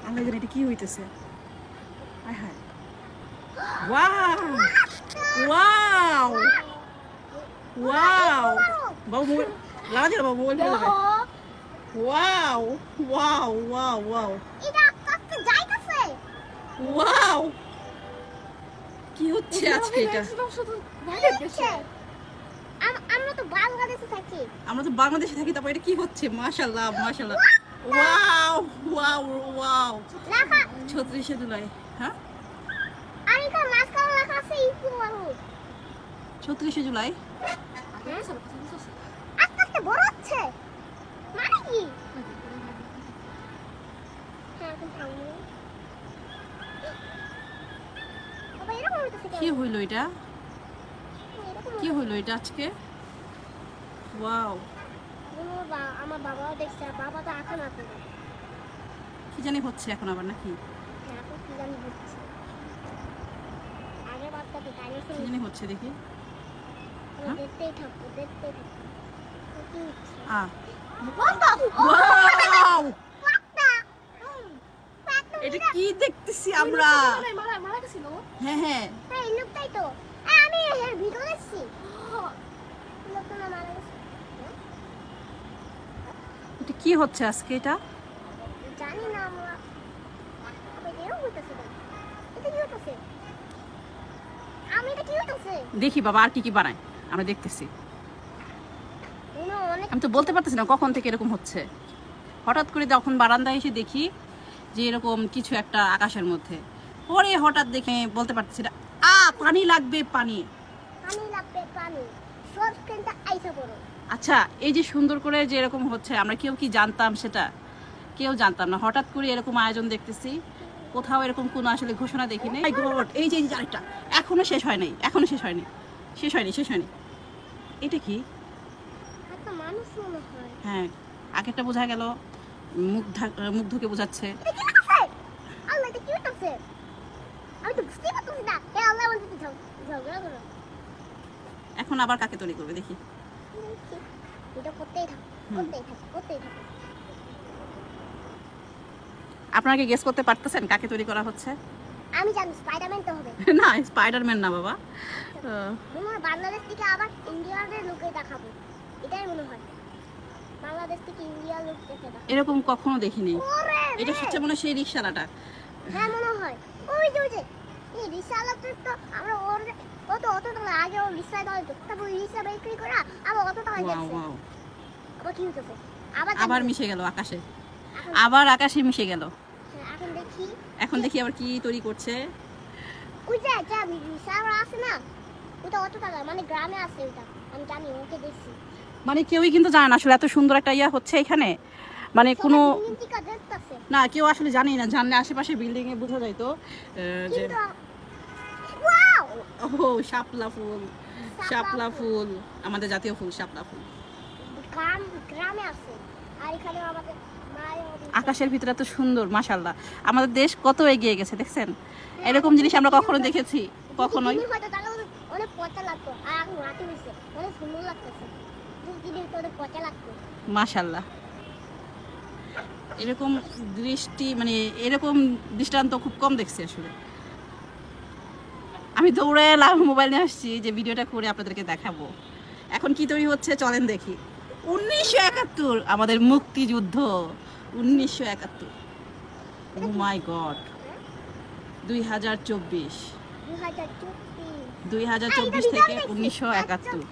আমরা জানি এটা কি হইতেছে। হায় হায়, ওয়াও ওয়াও ওয়াও, বাবু মোবাইল লাগা দিল, বাবু মোবাইল ফেলে দেবে। ওয়াও ওয়াও ওয়াও ওয়াও, এটা আস্তে যাইতেছে। ওয়াও, কি হচ্ছে আজকে এটা? আমরা তো বাংলাদেশে থাকি। আমরা তো বাংলাদেশে থাকি, তারপর এটা কি হচ্ছে? মাশাআল্লাহ মাশাআল্লাহ, ওয়াও ওয়াও ওয়াও। 36শে জুলাই, হ্যাঁ আর এটা মাঝখানে লেখা আছে ইকো মানুষ। 36শে জুলাই। আস্তে আস্তে বড় হচ্ছে মানে কি? কি হইল এটা? কি হইল এটা আজকে? ওয়াও, আমার বাবাও দেখছে, বাবা তো এখন আছে, কি জানি হচ্ছে এখন আবার নাকি? এখন কি জানি হচ্ছে। আগে বাচ্চাকে ডাইনোসর কি জানি হচ্ছে দেখি। দেখতেই থাকবো, দেখতেই থাকবো। কি হচ্ছে? ওয়াও, এটা কি দেখতেছি আমরা? হ্যাঁ হ্যাঁ, এই লোকটাই তো, আমি এর ভিডিও দেখছি। লোকটা না মারা গেছে। এটা কি হচ্ছে আজকে? এটা জানি না আমরা। আবে এও হইতাছে না। এটা কি হইতাছে? এটা কি হইতাছে? দেখি বাবা আর কি কি বানায়, আমরা দেখতেছি। অনেক আমি তো বলতে পারতেছি না কখন থেকে এরকম হচ্ছে। হঠাৎ করে যখন বারান্দায় এসে দেখি যে এরকম কিছু একটা আকাশের মধ্যে, পরে হঠাৎ দেখে বলতে পারতেছি না। পানি লাগবে, পানি। পানি লাগবে, পানি। সব স্ক্রিনটা আইসা পড়ো। আচ্ছা, এই যে সুন্দর করে যে এরকম হচ্ছে, আমরা কেউ কি জানতাম সেটা? কেউ জানতাম না। হঠাৎ করে এরকম আয়োজন দেখতেছি, কোথাও এরকম কোনো আসলে ঘোষণা দেখিনি। এই যে আরেকটা এখনো শেষ হয় নাই, এখনো শেষ হয়নি, শেষ হয়নি, শেষ হয়নি। এটা কি? একটা মানুষ মনে হয়। হ্যাঁ, আগেরটা বোঝা গেল মুগ্ধকে বোঝাচ্ছে। এটা কি আছে? আল্লাহ, এটা কি হইতাছে? আমি তো বুঝতেই পারতেছি না। হে আল্লাহ, বলতে ঝগড়া করো। এখন আবার কাকে তৈরি করবে দেখি। এটা করতেই থাক, করতেই থাক, করতেই থাক। আপনারা কি গেস করতে পারতেছেন কাকে তৈরি করা হচ্ছে? আমি জানি স্পাইডারম্যান তো হবে। না, স্পাইডারম্যান না বাবা। মনে হয় বাংলাদেশ থেকে আবার ইন্ডিয়ার লোকে দেখাবো, এটাই মনে হয়। বাংলাদেশ থেকে ইন্ডিয়ার লোক দেখে দেখাবো। এরকম কখনো দেখিনি। এটা হচ্ছে মনে হয় সেই রিকশালাটা। হ্যাঁ মনে হয়। ওই যে এই রিকশালাটা তো আমরা অত টাকা আগে ওর রিকশা ধরতো, তারপর রিকশা বিক্রি করে আবার অত টাকা গেছে। আবার কি হচ্ছে? আবার মিশে গেল আকাশে, আবার আকাশে মিশে গেল। এখন দেখি আবার কি তৈরি করছে। ওই যে রিকশা আছে না, ওটা অত টাকা, মানে গ্রামে আছে ওটা, আমি জানি, ওকে দেখছি। মানে কেউই কিন্তু জানে না আসলে এত সুন্দর একটা ইয়া হচ্ছে এখানে, মানে কোনো না, কেউ আসলে জানেই না। জানলে আশেপাশে বিল্ডিং এ বোঝা যাইতো যে ও শাপলা ফুল, শাপলা ফুল আমাদের জাতীয় ফুল, শাপলা ফুল গ্রামে আছে। আর এখানে আমাদের আকাশের ভিতরে এত সুন্দর, মাশাআল্লাহ। আমাদের দেশ কত এগিয়ে গেছে দেখছেন। এরকম জিনিস আমরা কখনো দেখেছি? কখনোই। অনেক পচা লাগতো, আর এখন রাতে হইছে অনেক সুন্দর লাগতেছে। দুদিনের ভিতরে পচা লাগতো, মাশাআল্লাহ। এরকম দৃষ্টি, মানে এরকম দৃষ্টান্ত খুব কম দেখছি আসলে। আমি দৌড়ে মোবাইল নিয়ে আসছি যে ভিডিওটা করে আপনাদেরকে দেখাবো। এখন কি তৈরি হচ্ছে চলেন দেখি। 1971 আমাদের মুক্তিযুদ্ধ, 1971। ও মাই গড, 2024 থেকে 1971,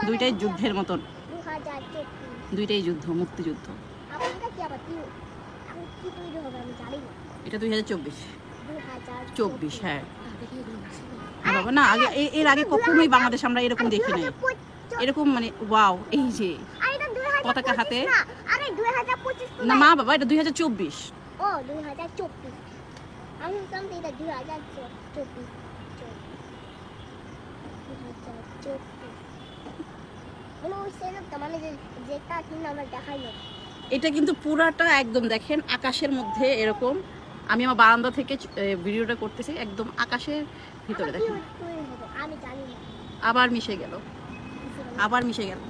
দুইটাই যুদ্ধের মতন, দুইটাই যুদ্ধ, মুক্তিযুদ্ধ। এটা 2024, হ্যাঁ বাবা। না আগে, এর আগে কখনোই বাংলাদেশ আমরা এরকম দেখি নাই। এরকম মানে ওয়াও, এই যে পতাকা হাতে। না মা বাবা, এটা 2024। ও 2024, আমি জানতাম এটা 2024। এটা কিন্তু পুরাটা একদম দেখেন আকাশের মধ্যে এরকম। আমি আমার বারান্দা থেকে ভিডিওটা করতেছি, একদম আকাশের ভিতরে দেখেন। আবার মিশে গেল, আবার মিশে গেল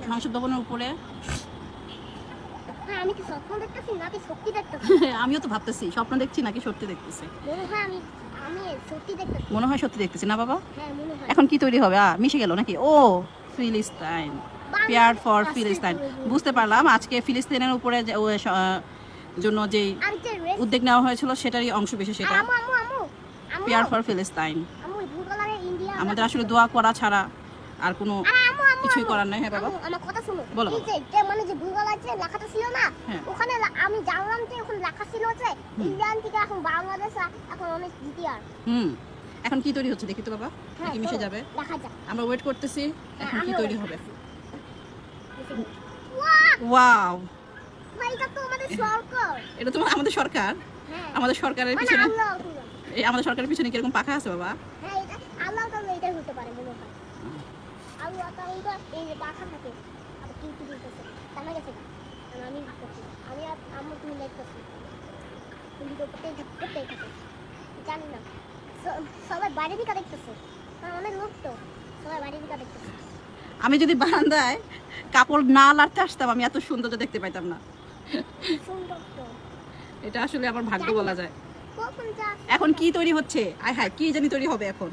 সংসদ ভবনের উপরে। হয় আমি কি স্বপ্ন দেখতেছি নাকি সত্যি দেখতেছি? আমিও তো ভাবতেছি স্বপ্ন দেখছি নাকি সত্যি দেখতেছি। মনে হয় আমি সত্যি দেখতেছি। মনে হয় সত্যি দেখতেছি না বাবা? হ্যাঁ মনে হয়। এখন কি তৈরি হবে? মিশে গেল নাকি? ও ফিলিস্তাইন, পেয়ার ফর ফিলিস্তাইন। বুঝতে পারলাম আজকে ফিলিস্তিনের উপরে জন্য যে আমি যে রেস উদ্যোগ নেওয়া হয়েছিল সেটারই অংশ বিশেষ সেটা, আমু পেয়ার ফর ফিলিস্তাইন। আমু ব্লু কালারের ইন্ডিয়া আমাদের আসলে দোয়া করা ছাড়া আর কোনো কিছুই করার নাই। হ্যাঁ বাবা আমার কথা শুনো। বলো এই যে মানে যে ব্লু কালার যে লেখাটা ছিল না, হ্যাঁ। ওখানে আমি জানলাম যে ওখানে লেখা ছিল যে ইন্ডিয়ান থেকে এখন বাংলাদেশ এখন অনেক জিতিয়ার। এখন কি তৈরি হচ্ছে দেখি তো বাবা, হ্যাঁ, কি মিশে যাবে? দেখা যাক। আমরা ওয়েট করতেছি এখন কি তৈরি হবে। ওয়াও ওয়াও, ভাই এটা তো আমাদের সরকার। এটা তো আমাদের সরকার। হ্যাঁ আমাদের সরকারের মানে পিছনে, আল্লাহ এই আমাদের সরকারের পিছনে কিরকম পাখা আছে বাবা? হ্যাঁ এটা আল্লাহ তাআলা এটাই হতে পারে মনে হয়। আল্লাহ তাআলা এই যে পাখা থাকে আর কি কি দিতেছে জানা গেছে না। আমি ভাবতেছি আমি আর আম্মু তুমি দেখতেছি তুমি তো করতেই থাকে জানি না। সবাই বাইরে দিকে দেখতেছে, অনেক লোক তো সবাই বাইরে দিকে দেখতেছে। আমি যদি বারান্দায় কাপড় না লাড়তে আসতাম আমি এত সৌন্দর্য দেখতে পাইতাম না। সুন্দর তো এটা আসলে আমার ভাগ্য বলা যায়। কখন যা এখন কি তৈরি হচ্ছে? আয় হায়, কি জানি তৈরি হবে এখন।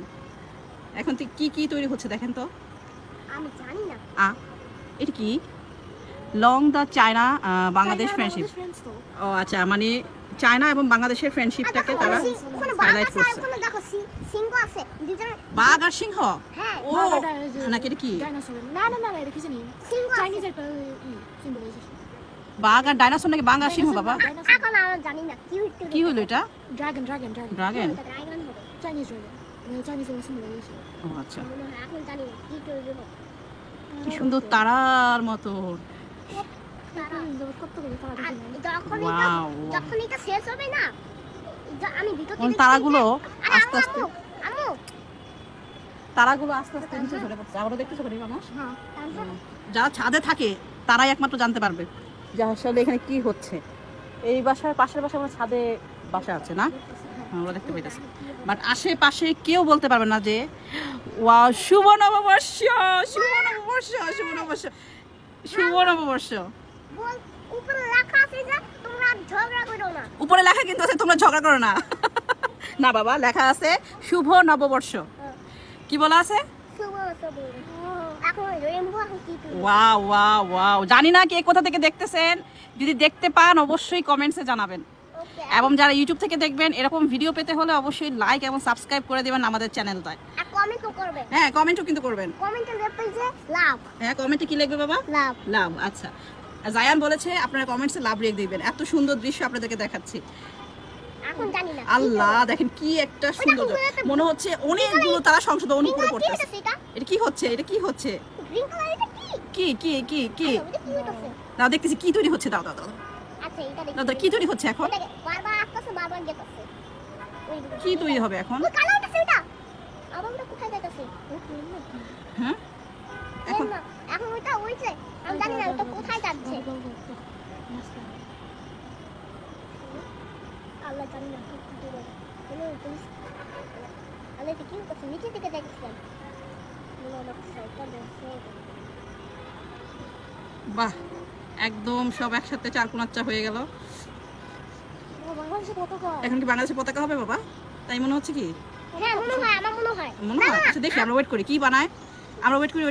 এখন তো কি তৈরি হচ্ছে দেখেন তো। আমি জানি না। এটা কি? Long the China Bangladesh friendship. ও আচ্ছা, মানে চায়না এবং বাংলাদেশের ফ্রেন্ডশিপটাকে তারা হাইলাইট করছে। ওখানে দেখো সিংহ আছে দুজন। বাঘ আর সিংহ? হ্যাঁ ও নাকি এটা কি? না এটা কিছু নেই। সিংহ চাইনিজ একটা সিম্বলাইজেশন। বাঘ আর ডাইনোসর নাকি বাঘ আর সিংহ বাবা? এখন আমি জানি না কি হলো এটা? Dragon dragon? ড্রাগন হবে চাইনিজ ড্রাগন। চাইনিজ সিম্বলাইজেশন। ও আচ্ছা, মনে হয় এখন জানি না কি তৈরি হবে। কি সুন্দর তারার মতো। আর ওয়াও, যখন এটা শেষ হবে না আমি ভিতর কোন থেকে তারাগুলো আরে আস্তে আস্তে, আম্মু তারাগুলো আস্তে আস্তে নিচে ঝরে পড়ছে। আবারও দেখতেছো করি মানুষ? হ্যাঁ তারপর যারা ছাদে থাকে তারাই একমাত্র জানতে পারবে যে আসলে এখানে কি হচ্ছে। এই বাসার পাশের বাসা আমার ছাদে বাসা আছে না, আমরা দেখতে পাইতেছি, বাট আশেপাশে কেউ বলতে পারবে না যে ওয়াও শুভ নববর্ষ, শুভ নববর্ষ, শুভ নববর্ষ, শুভ নববর্ষ। বল উপরে লেখা আছে যে তোমরা ঝগড়া করো না। উপরে লেখা কিন্তু আছে তোমরা ঝগড়া করো না। না বাবা, লেখা আছে শুভ নববর্ষ। কি বলা আছে? এখন রেইনবো কি তুই ওয়াও ওয়াও ওয়াও, জানি না কে কোথা থেকে দেখতেছেন, যদি দেখতে পান অবশ্যই কমেন্টসে জানাবেন। ওকে এবং যারা ইউটিউব থেকে দেখবেন এরকম ভিডিও পেতে হলে অবশ্যই লাইক এবং সাবস্ক্রাইব করে দিবেন আমাদের চ্যানেলটায়। আর কমেন্ট করবে। হ্যাঁ, কমেন্টও কিন্তু করবেন। কমেন্টে লিখবে যে লাভ হ্যাঁ, কমেন্টে কি লিখবে বাবা? লাভ। লাভ। আচ্ছা, জায়ান বলেছে আপনারা কমেন্টসে লাভ রেখে দিবেন। এত সুন্দর দৃশ্য আপনাদেরকে দেখাচ্ছি। এখন জানি না আল্লাহ, দেখেন কি একটা সৌন্দর্য, মনে হচ্ছে অনেকগুলো তারা সংশোধন উপরে পড়তেছে। এটা কি হচ্ছে? এটা কি হচ্ছে? গ্রিন কালার এটা কি কি কি কি কি এটা কি হইতাছে? দাও দেখতেছি কি তৈরি হচ্ছে। দাও দাও দাও আচ্ছা এটা দাও, দেখি কি তৈরি হচ্ছে এখন? এটা বারবার আসতেছে বারবার যেতেছে ওই কি তৈরি হবে এখন? ওই কালো হইতাছে এটা আবার ওটা কোথায় যাইতাছে হ্যাঁ, এখন এখন ওইটা ওইছে আমি জানি না ওটা কোথায় যাচ্ছে আল্লাহ জানি না কি করে কোনো পুলিশ আল্লাহ কি করছে নিচে থেকে দেখছিলাম মনে হলো সাইকেল দেখছে বাহ, একদম সব একসাথে চারকোনাচ্চা হয়ে গেল। বাংলাদেশে পতাকা। এখন কি বাংলাদেশের পতাকা হবে বাবা? তাই মনে হচ্ছে কি? হ্যাঁ মনে হয় আমার মনে হয় মনে হয়। আচ্ছা দেখি, আমরা ওয়েট করি কি বানায়। আমরা ওয়েট করি।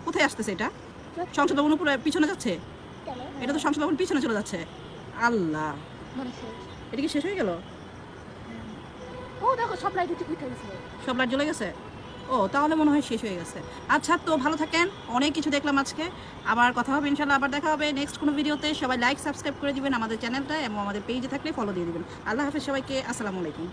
কোথায় আসতেছে এটা? সংসদ ভবন উপরে পিছনে যাচ্ছে। এটা তো সংসদ ভবন পিছনে চলে যাচ্ছে। আল্লাহ, মানে শেষ। এটা কি শেষ হয়ে গেল? ও দেখো সব লাইট উঠে গেছে। সব লাইট জ্বলে গেছে? ও তাহলে মনে হয় শেষ হয়ে গেছে। আচ্ছা, তো ভালো থাকেন, অনেক কিছু দেখলাম আজকে। আবার কথা হবে ইনশাআল্লাহ, আবার দেখা হবে নেক্সট কোনো ভিডিওতে। সবাই লাইক সাবস্ক্রাইব করে দিবেন আমাদের চ্যানেলটা এবং আমাদের পেজে থাকলে ফলো দিয়ে দিবেন। আল্লাহ হাফেজ সবাইকে, আসসালামু আলাইকুম।